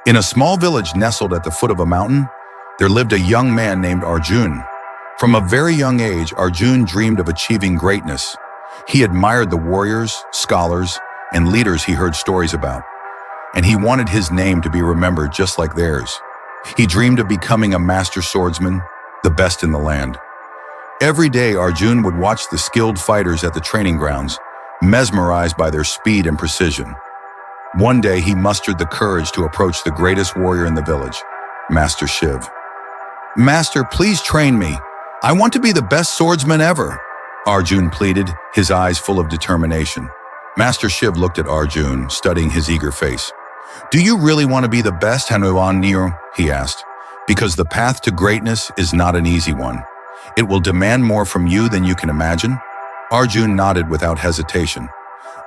In a small village nestled at the foot of a mountain, there lived a young man named Arjun. From a very young age, Arjun dreamed of achieving greatness. He admired the warriors, scholars, and leaders he heard stories about, and he wanted his name to be remembered just like theirs. He dreamed of becoming a master swordsman, the best in the land. Every day, Arjun would watch the skilled fighters at the training grounds, mesmerized by their speed and precision. One day, he mustered the courage to approach the greatest warrior in the village, Master Shiv. "Master, please train me. I want to be the best swordsman ever," Arjun pleaded, his eyes full of determination. Master Shiv looked at Arjun, studying his eager face. "Do you really want to be the best, Hanuman Nero?" he asked. "Because the path to greatness is not an easy one. It will demand more from you than you can imagine." Arjun nodded without hesitation.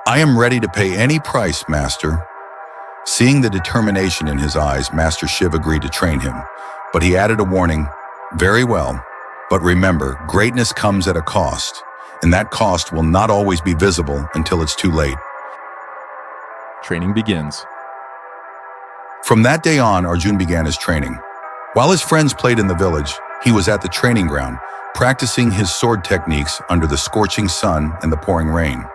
"I am ready to pay any price, Master." Seeing the determination in his eyes, Master Shiv agreed to train him, but he added a warning. "Very well, but remember, greatness comes at a cost, and that cost will not always be visible until it's too late." Training begins. From that day on, Arjun began his training. While his friends played in the village, he was at the training ground, practicing his sword techniques under the scorching sun and the pouring rain.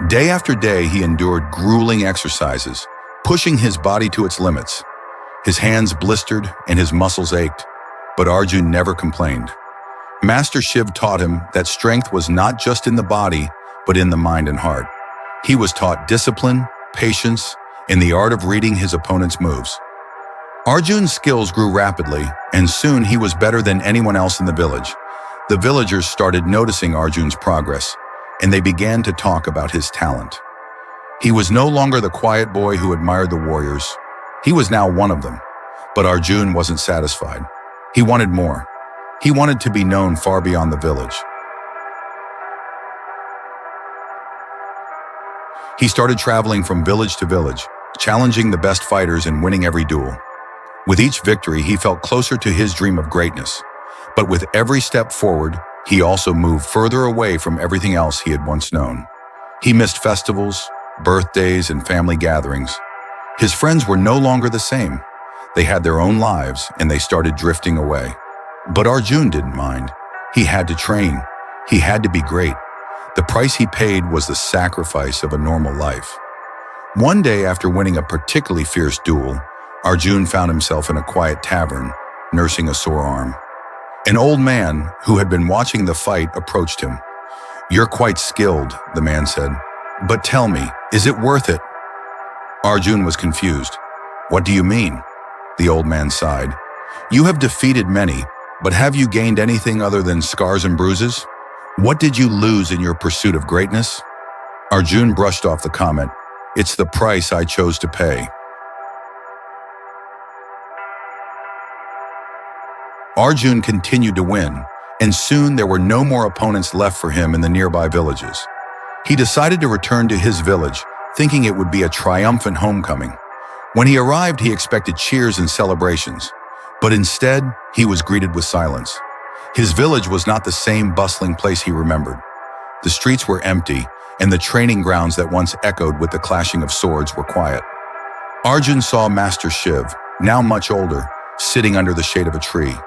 Day after day, he endured grueling exercises, pushing his body to its limits. His hands blistered and his muscles ached, but Arjun never complained. Master Shiv taught him that strength was not just in the body, but in the mind and heart. He was taught discipline, patience, and the art of reading his opponent's moves. Arjun's skills grew rapidly, and soon he was better than anyone else in the village. The villagers started noticing Arjun's progress, and they began to talk about his talent. He was no longer the quiet boy who admired the warriors. He was now one of them. But Arjun wasn't satisfied. He wanted more. He wanted to be known far beyond the village. He started traveling from village to village, challenging the best fighters and winning every duel. With each victory, he felt closer to his dream of greatness. But with every step forward, he also moved further away from everything else he had once known. He missed festivals, birthdays, and family gatherings. His friends were no longer the same. They had their own lives, and they started drifting away. But Arjun didn't mind. He had to train. He had to be great. The price he paid was the sacrifice of a normal life. One day, after winning a particularly fierce duel, Arjun found himself in a quiet tavern, nursing a sore arm. An old man who had been watching the fight approached him. "You're quite skilled," the man said. "But tell me, is it worth it?" Arjun was confused. "What do you mean?" The old man sighed. "You have defeated many, but have you gained anything other than scars and bruises? What did you lose in your pursuit of greatness?" Arjun brushed off the comment. "It's the price I chose to pay." Arjun continued to win, and soon there were no more opponents left for him in the nearby villages. He decided to return to his village, thinking it would be a triumphant homecoming. When he arrived, he expected cheers and celebrations, but instead, he was greeted with silence. His village was not the same bustling place he remembered. The streets were empty, and the training grounds that once echoed with the clashing of swords were quiet. Arjun saw Master Shiv, now much older, sitting under the shade of a tree.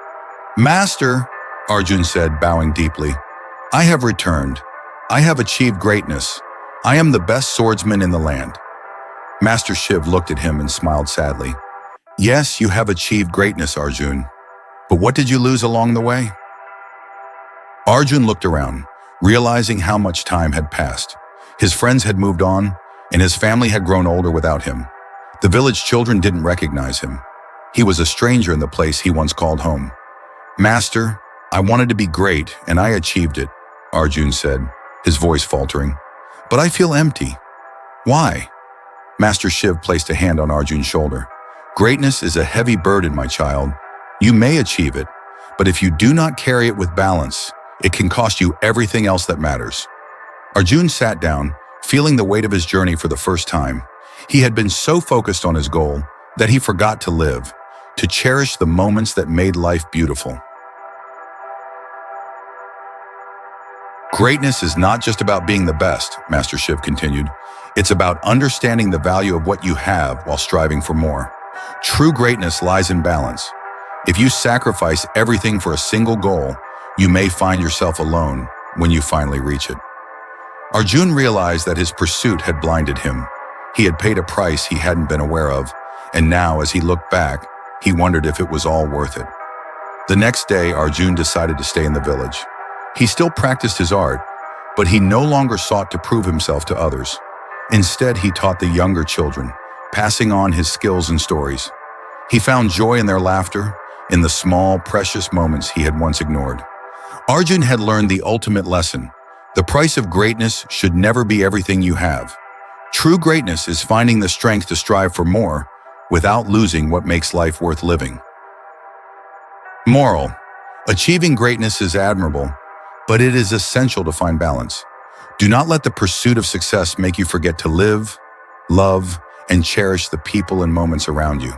"Master," Arjun said, bowing deeply, "I have returned. I have achieved greatness. I am the best swordsman in the land." Master Shiv looked at him and smiled sadly. "Yes, you have achieved greatness, Arjun. But what did you lose along the way?" Arjun looked around, realizing how much time had passed. His friends had moved on, and his family had grown older without him. The village children didn't recognize him. He was a stranger in the place he once called home. "Master, I wanted to be great, and I achieved it," Arjun said, his voice faltering. "But I feel empty." "Why?" Master Shiv placed a hand on Arjun's shoulder. "Greatness is a heavy burden, my child. You may achieve it, but if you do not carry it with balance, it can cost you everything else that matters." Arjun sat down, feeling the weight of his journey for the first time. He had been so focused on his goal that he forgot to live, to cherish the moments that made life beautiful. "Greatness is not just about being the best," Master Shiv continued. "It's about understanding the value of what you have while striving for more. True greatness lies in balance. If you sacrifice everything for a single goal, you may find yourself alone when you finally reach it. Arjun realized that his pursuit had blinded him. He had paid a price he hadn't been aware of, and now as he looked back, he wondered if it was all worth it. The next day, Arjun decided to stay in the village. He still practiced his art, but he no longer sought to prove himself to others. Instead, he taught the younger children, passing on his skills and stories. He found joy in their laughter, in the small, precious moments he had once ignored. Arjun had learned the ultimate lesson. The price of greatness should never be everything you have. True greatness is finding the strength to strive for more without losing what makes life worth living. Moral: achieving greatness is admirable, but it is essential to find balance. Do not let the pursuit of success make you forget to live, love, and cherish the people and moments around you.